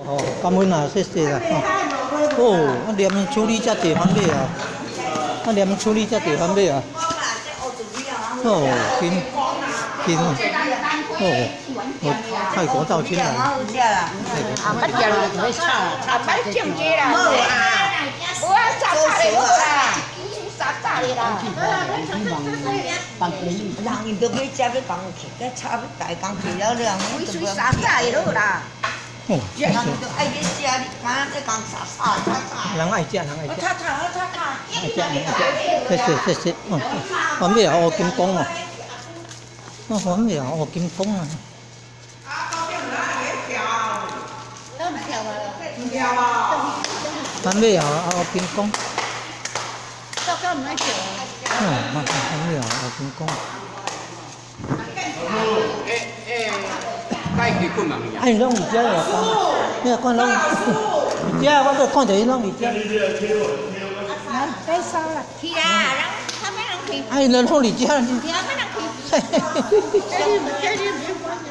哦，感恩啊，谢谢啦。哦，啊念处理遮济番麦啊，啊念处理遮济番麦啊。哦，金哦，哦，泰国造金来。啊，捌食了就会炒，啊，捌种鸡啦，无啊，炸炸的好啦，炸炸的啦。人因都去食要讲去，该炒要大讲去了了，水水炸炸的好啦。哦，人都爱去食，你敢在讲炒炒炒炒。人爱食，人爱食。炒炒炒炒。爱食，人爱食。谢谢。哦，番麦啊，黑金光哦。哦，番麦啊，黑金光啊。番麦啊，黑金光。到到唔爱叫。哦，番麦啊，黑金光。该去困嘛？哎，拢伫遮个讲，你看拢，伫遮我都看到伊拢伫遮。该烧了。去啦，人他们人去。哎，拢伫遮。他们人去。这里没关系。